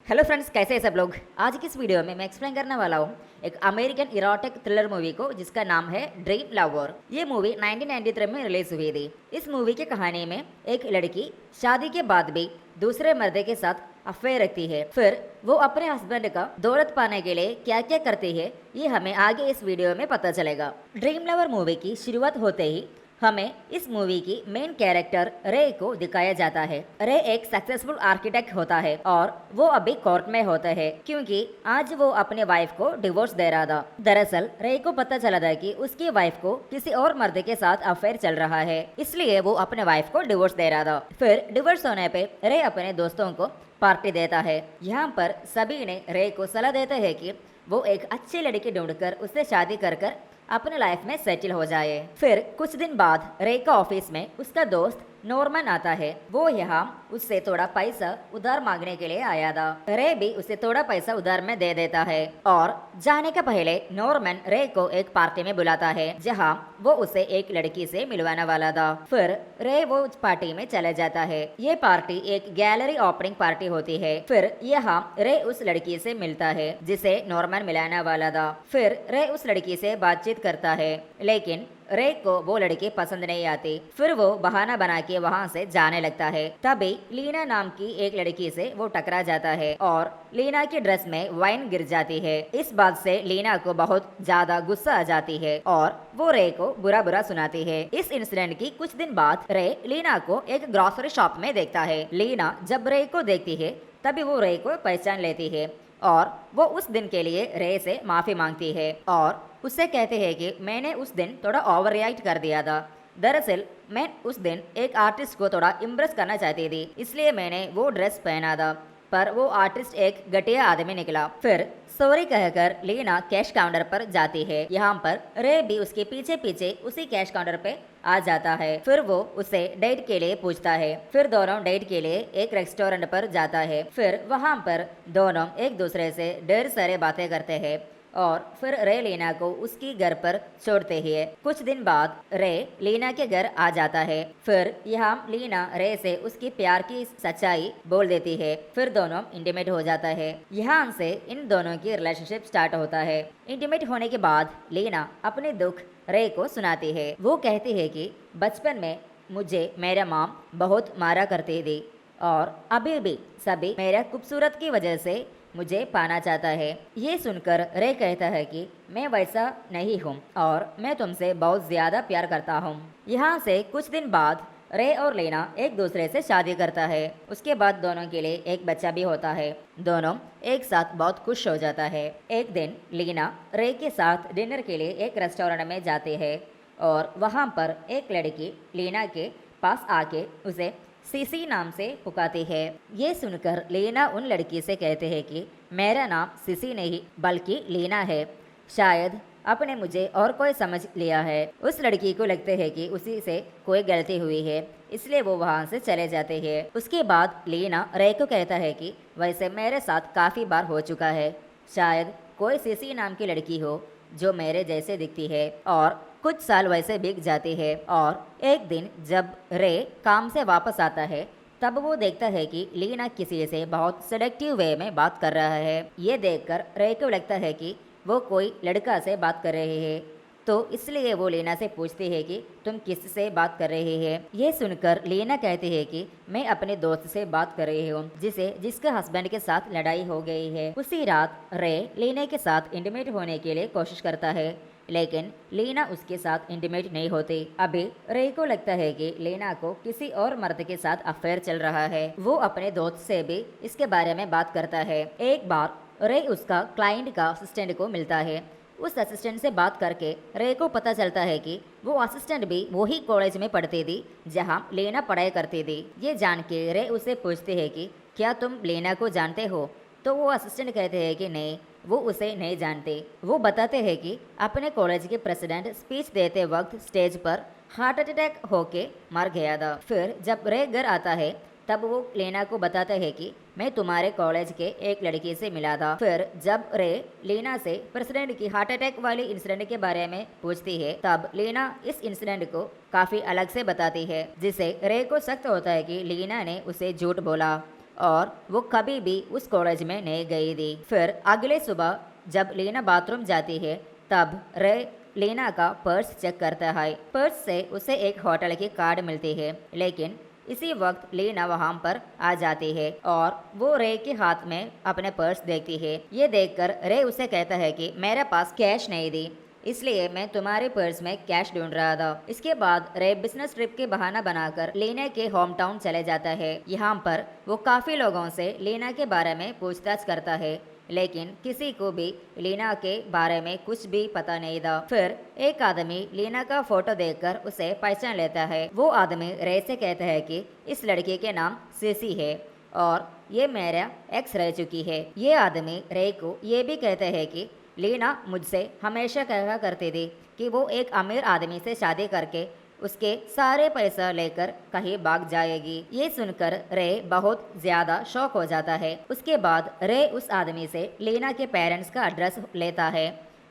Hello friends, कैसे हैं सब लोग। आज की इस वीडियो में मैं एक्सप्लेन करने वाला हूँ एक अमेरिकन इरोटिक थ्रिलर मूवी को जिसका नाम है ड्रीम लवर। ये मूवी 1993 में रिलीज हुई थी। इस मूवी की कहानी में एक लड़की शादी के बाद भी दूसरे मर्द के साथ अफेयर रखती है। फिर वो अपने हस्बैंड का दौलत पाने के लिए क्या क्या करती है ये हमें आगे इस वीडियो में पता चलेगा। ड्रीम लवर मूवी की शुरुआत होते ही हमें इस मूवी की मेन कैरेक्टर रे को दिखाया जाता है। रे एक सक्सेसफुल आर्किटेक्ट होता है और वो अभी कोर्ट में होता है क्योंकि आज वो अपने वाइफ को डिवोर्स दे रहा था। दरअसल रे को पता चला था कि उसकी वाइफ को किसी और मर्द के साथ अफेयर चल रहा है, इसलिए वो अपने वाइफ को डिवोर्स दे रहा था। फिर डिवोर्स होने पे रे अपने दोस्तों को पार्टी देता है। यहाँ पर सभी ने रे को सलाह देते हैं कि वो एक अच्छी लड़की ढूंढकर उससे शादी कर कर अपने लाइफ में सेटल हो जाए। फिर कुछ दिन बाद रे का ऑफिस में उसका दोस्त नॉर्मन आता है। वो यहाँ उससे थोड़ा पैसा उधार मांगने के लिए आया था। रे भी उसे थोड़ा पैसा उधार में दे देता है और जाने के पहले नॉर्मन रे को एक पार्टी में बुलाता है जहाँ वो उसे एक लड़की से मिलवाने वाला था। फिर रे वो पार्टी में चले जाता है। ये पार्टी एक गैलरी ओपनिंग पार्टी होती है। फिर यहाँ रे उस लड़की से मिलता है जिसे नॉर्मन मिलाने वाला था। फिर रे उस लड़की से बातचीत करता है लेकिन रे को वो लड़की पसंद नहीं आती। फिर वो बहाना बना के वहाँ से जाने लगता है। तभी लीना नाम की एक लड़की से वो टकरा जाता है और लीना की ड्रेस में वाइन गिर जाती है। इस बात से लीना को बहुत ज्यादा गुस्सा आ जाती है और वो रे को बुरा बुरा सुनाती है। इस इंसिडेंट की कुछ दिन बाद रे लीना को एक ग्रोसरी शॉप में देखता है। लीना जब रे को देखती है तभी वो रे को पहचान लेती है और वो उस दिन के लिए रे से माफी मांगती है और उससे कहते हैं कि मैंने उस दिन थोड़ा ओवर रिएक्ट कर दिया था। दरअसल मैं उस दिन एक आर्टिस्ट को थोड़ा इम्प्रेस करना चाहती थी, इसलिए मैंने वो ड्रेस पहना था, पर वो आर्टिस्ट एक घटिया आदमी निकला। फिर सॉरी कहकर लीना कैश काउंटर पर जाती है। यहाँ पर रे भी उसके पीछे पीछे उसी कैश काउंटर पे आ जाता है। फिर वो उसे डेट के लिए पूछता है। फिर दोनों डेट के लिए एक रेस्टोरेंट पर जाता है। फिर वहाँ पर दोनों एक दूसरे से ढेर सारे बातें करते हैं और फिर रे लीना को उसकी घर पर छोड़ते हैं। कुछ दिन बाद रे लीना के घर आ जाता है। फिर यहाँ लीना रे से उसकी प्यार की सच्चाई बोल देती है। फिर दोनों इंटीमेट हो जाता है। यहाँ से इन दोनों की रिलेशनशिप स्टार्ट होता है। इंटीमेट होने के बाद लीना अपने दुख रे को सुनाती है। वो कहती है कि बचपन में मुझे मेरा माँ बहुत मारा करती थी और अभी भी सभी मेरा खूबसूरत की वजह से मुझे पाना चाहता है। ये सुनकर रे कहता है कि मैं वैसा नहीं हूँ और मैं तुमसे बहुत ज्यादा प्यार करता हूँ। यहाँ से कुछ दिन बाद रे और लीना एक दूसरे से शादी करता है। उसके बाद दोनों के लिए एक बच्चा भी होता है। दोनों एक साथ बहुत खुश हो जाता है। एक दिन लीना रे के साथ डिनर के लिए एक रेस्टोरेंट में जाती है और वहाँ पर एक लड़की लीना के पास आके उसे सीसी नाम से पुकारती है। ये सुनकर लीना उन लड़की से कहते हैं कि मेरा नाम सीसी नहीं बल्कि लीना है, शायद आपने मुझे और कोई समझ लिया है। उस लड़की को लगते है कि उसी से कोई गलती हुई है, इसलिए वो वहाँ से चले जाते हैं। उसके बाद लीना रे को कहता है कि वैसे मेरे साथ काफ़ी बार हो चुका है, शायद कोई सीसी नाम की लड़की हो जो मेरे जैसे दिखती है और कुछ साल वैसे बीत जाती है। और एक दिन जब रे काम से वापस आता है तब वो देखता है कि लीना किसी से बहुत सेलेक्टिव वे में बात कर रहा है। ये देखकर रे को लगता है कि वो कोई लड़का से बात कर रहे हैं, तो इसलिए वो लीना से पूछती है कि तुम किससे बात कर रहे हैं। ये सुनकर लीना कहती है कि मैं अपने दोस्त से बात कर रही हूँ जिसके हस्बैंड के साथ लड़ाई हो गई है। उसी रात रे लीना के साथ इंटीमेट होने के लिए कोशिश करता है लेकिन लीना उसके साथ इंटीमेट नहीं होती। अभी रे को लगता है कि लीना को किसी और मर्द के साथ अफेयर चल रहा है। वो अपने दोस्त से भी इसके बारे में बात करता है। एक बार रे उसका क्लाइंट का असिस्टेंट को मिलता है। उस असिस्टेंट से बात करके रे को पता चलता है कि वो असिस्टेंट भी वही कॉलेज में पढ़ती थी जहाँ लीना पढ़ाई करती थी। ये जान के रे उसे पूछते हैं कि क्या तुम लीना को जानते हो, तो वो असिस्टेंट कहते हैं कि नहीं, वो उसे नहीं जानते। वो बताते हैं कि अपने कॉलेज के प्रेसिडेंट स्पीच देते वक्त स्टेज पर हार्ट अटैक होके मर गया था। फिर जब रे घर आता है तब वो लीना को बताते हैं कि मैं तुम्हारे कॉलेज के एक लड़की से मिला था। फिर जब रे लीना से प्रेसिडेंट की हार्ट अटैक वाली इंसिडेंट के बारे में पूछती है तब लीना इस इंसिडेंट को काफ़ी अलग से बताती है, जिससे रे को सख्त होता है कि लीना ने उसे झूठ बोला और वो कभी भी उस कॉलेज में नहीं गई थी। फिर अगले सुबह जब लीना बाथरूम जाती है तब रे लीना का पर्स चेक करता है। पर्स से उसे एक होटल की कार्ड मिलती है, लेकिन इसी वक्त लीना वहां पर आ जाती है और वो रे के हाथ में अपने पर्स देखती है। ये देखकर रे उसे कहता है कि मेरे पास कैश नहीं थी, इसलिए मैं तुम्हारे पर्स में कैश ढूंढ रहा था। इसके बाद रे बिजनेस ट्रिप के बहाना बनाकर लीना के होम टाउन चले जाता है। यहाँ पर वो काफी लोगों से लीना के बारे में पूछताछ करता है, लेकिन किसी को भी लीना के बारे में कुछ भी पता नहीं था। फिर एक आदमी लीना का फोटो देखकर उसे पहचान लेता है। वो आदमी रे से कहता है कि इस लड़की के नाम सीसी है और ये मेरा एक्स रह चुकी है। ये आदमी रे को ये भी कहता है कि लीना मुझसे हमेशा कहा करती थी कि वो एक अमीर आदमी से शादी करके उसके सारे पैसा लेकर कहीं भाग जाएगी। ये सुनकर रे बहुत ज्यादा शॉक हो जाता है। उसके बाद रे उस आदमी से लीना के पेरेंट्स का एड्रेस लेता है।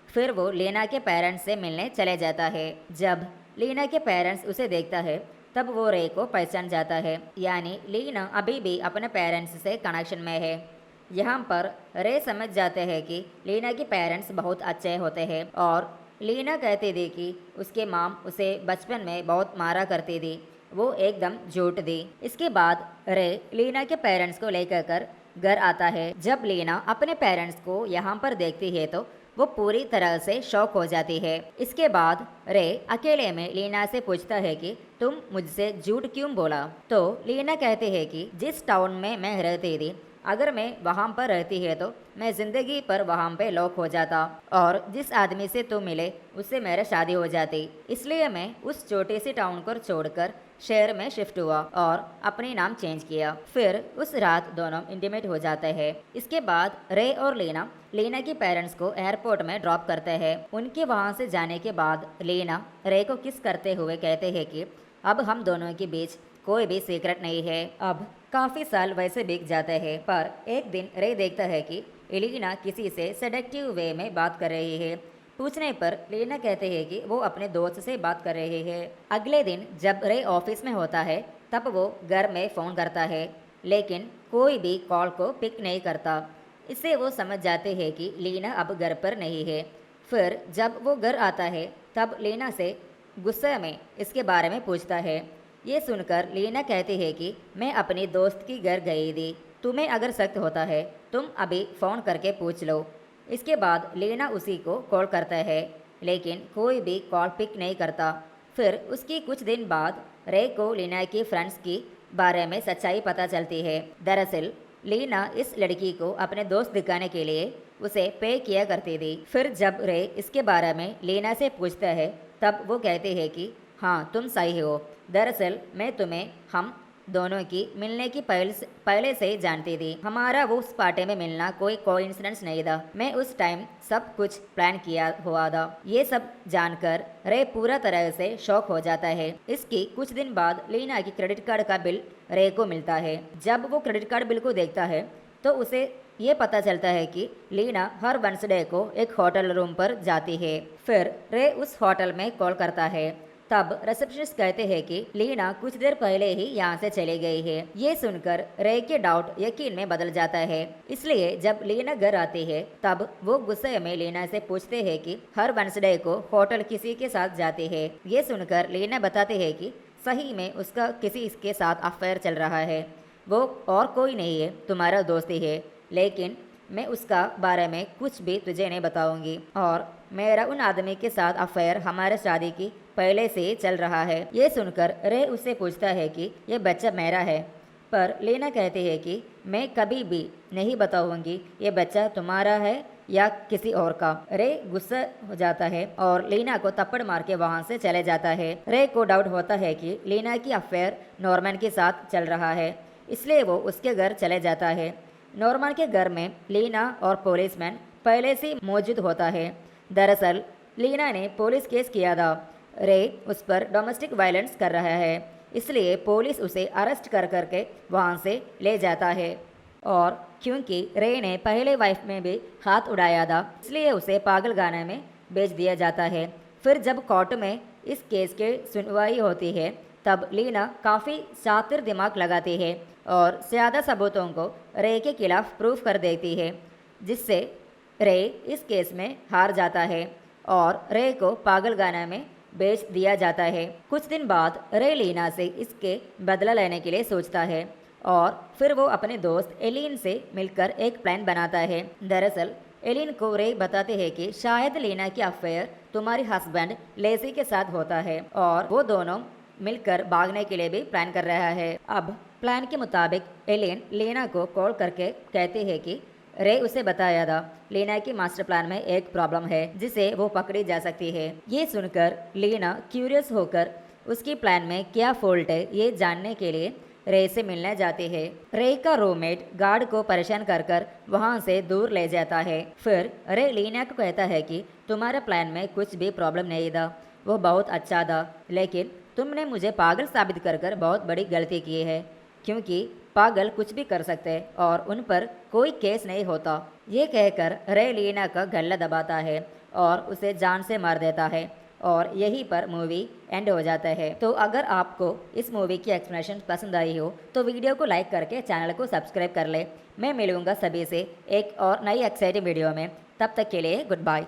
फिर वो लीना के पेरेंट्स से मिलने चले जाता है। जब लीना के पेरेंट्स उसे देखता है तब वो रे को पहचान जाता है, यानी लीना अभी भी अपने पेरेंट्स से कनेक्शन में है। यहाँ पर रे समझ जाते हैं कि लीना के पेरेंट्स बहुत अच्छे होते हैं और लीना कहती थी कि उसके माम उसे बचपन में बहुत मारा करती थी, वो एकदम झूठ थी। इसके बाद रे लीना के पेरेंट्स को लेकर कर घर आता है। जब लीना अपने पेरेंट्स को यहाँ पर देखती है तो वो पूरी तरह से शॉक हो जाती है। इसके बाद रे अकेले में लीना से पूछता है कि तुम मुझसे झूठ क्यों बोला। तो लीना कहती है कि जिस टाउन में मैं रहती थी, अगर मैं वहाँ पर रहती है तो मैं ज़िंदगी पर वहाँ पे लॉक हो जाता और जिस आदमी से तुम मिले उससे मेरा शादी हो जाती। इसलिए मैं उस छोटे से टाउन को छोड़कर शहर में शिफ्ट हुआ और अपने नाम चेंज किया। फिर उस रात दोनों इंटीमेट हो जाते हैं। इसके बाद रे और लीना के पेरेंट्स को एयरपोर्ट में ड्रॉप करते हैं। उनके वहाँ से जाने के बाद लीना रे को किस करते हुए कहते हैं कि अब हम दोनों के बीच कोई भी सीक्रेट नहीं है। अब काफ़ी साल वैसे बीत जाते हैं, पर एक दिन रे देखता है कि लीना किसी से सेडेक्टिव वे में बात कर रही है। पूछने पर लीना कहते हैं कि वो अपने दोस्त से बात कर रही है। अगले दिन जब रे ऑफिस में होता है तब वो घर में फ़ोन करता है, लेकिन कोई भी कॉल को पिक नहीं करता। इससे वो समझ जाते हैं कि लीना अब घर पर नहीं है। फिर जब वो घर आता है तब लीना से गुस्से में इसके बारे में पूछता है। ये सुनकर लीना कहती है कि मैं अपनी दोस्त की घर गई थी, तुम्हें अगर सख्त होता है तुम अभी फ़ोन करके पूछ लो। इसके बाद लीना उसी को कॉल करता है, लेकिन कोई भी कॉल पिक नहीं करता। फिर उसकी कुछ दिन बाद रे को लीना के फ्रेंड्स की बारे में सच्चाई पता चलती है। दरअसल लीना इस लड़की को अपने दोस्त दिखाने के लिए उसे पे किया करती थी। फिर जब रे इसके बारे में लीना से पूछता है तब वो कहते हैं कि हाँ तुम सही हो, दरअसल मैं तुम्हें हम दोनों की मिलने की पहले से ही जानती थी। हमारा वो उस पार्टी में मिलना कोई कोइंसिडेंस नहीं था, मैं उस टाइम सब कुछ प्लान किया हुआ था। ये सब जानकर रे पूरा तरह से शॉक हो जाता है। इसकी कुछ दिन बाद लीना की क्रेडिट कार्ड का बिल रे को मिलता है। जब वो क्रेडिट कार्ड बिल को देखता है तो उसे ये पता चलता है कि लीना हर वेडनेसडे को एक होटल रूम पर जाती है। फिर रे उस होटल में कॉल करता है। तब रिसेप्शनिस्ट कहते हैं कि लीना कुछ देर पहले ही यहाँ से चली गई है। ये सुनकर रे के डाउट यकीन में बदल जाता है। इसलिए जब लीना घर आती है तब वो गुस्से में लीना से पूछते हैं कि हर वेडनेसडे को होटल किसी के साथ जाती है। ये सुनकर लीना बताते हैं कि सही में उसका किसी के साथ अफेयर चल रहा है, वो और कोई नहीं है, तुम्हारा दोस्त ही है, लेकिन मैं उसका बारे में कुछ भी तुझे नहीं बताऊंगी और मेरा उन आदमी के साथ अफेयर हमारे शादी की पहले से ही चल रहा है। ये सुनकर रे उससे पूछता है कि ये बच्चा मेरा है, पर लीना कहती है कि मैं कभी भी नहीं बताऊंगी ये बच्चा तुम्हारा है या किसी और का। रे गुस्सा हो जाता है और लीना को थप्पड़ मार के वहाँ से चले जाता है। रे को डाउट होता है कि लीना की अफेयर नॉर्मन के साथ चल रहा है, इसलिए वो उसके घर चले जाता है। नॉर्मन के घर में लीना और पुलिसमैन पहले से मौजूद होता है। दरअसल लीना ने पुलिस केस किया था, रे उस पर डोमेस्टिक वायलेंस कर रहा है, इसलिए पुलिस उसे अरेस्ट कर करके वहाँ से ले जाता है। और क्योंकि रे ने पहले वाइफ में भी हाथ उड़ाया था, इसलिए उसे पागलखाने में भेज दिया जाता है। फिर जब कोर्ट में इस केस की सुनवाई होती है तब लीना काफ़ी शातिर दिमाग लगाती है और ज़्यादा सबूतों को रे के खिलाफ प्रूफ कर देती है, जिससे रे इस केस में हार जाता है और रे को पागलखाना में बेच दिया जाता है। कुछ दिन बाद रे लीना से इसके बदला लेने के लिए सोचता है और फिर वो अपने दोस्त एलिन से मिलकर एक प्लान बनाता है। दरअसल एलिन को रे बताते हैं कि शायद लीना की अफेयर तुम्हारी हस्बैंड लेसी के साथ होता है और वो दोनों मिलकर भागने के लिए भी प्लान कर रहा है। अब प्लान के मुताबिक एलिन लीना को कॉल करके कहती है कि रे उसे बताया था लीना की मास्टर प्लान में एक प्रॉब्लम है जिसे वो पकड़ी जा सकती है। ये सुनकर लीना क्यूरियस होकर उसकी प्लान में क्या फॉल्ट है ये जानने के लिए रे से मिलने जाती है। रे का रूममेट गार्ड को परेशान कर कर वहाँ से दूर ले जाता है। फिर रे लीना को कहता है कि तुम्हारे प्लान में कुछ भी प्रॉब्लम नहीं था, वो बहुत अच्छा था, लेकिन तुमने मुझे पागल साबित कर कर बहुत बड़ी गलती की है, क्योंकि पागल कुछ भी कर सकते हैं और उन पर कोई केस नहीं होता। ये कहकर रे लीना का गला दबाता है और उसे जान से मार देता है और यहीं पर मूवी एंड हो जाता है। तो अगर आपको इस मूवी की एक्सप्लेनेशन पसंद आई हो तो वीडियो को लाइक करके चैनल को सब्सक्राइब कर ले। मैं मिलूंगा सभी से एक और नई एक्साइटिंग वीडियो में, तब तक के लिए गुड बाय।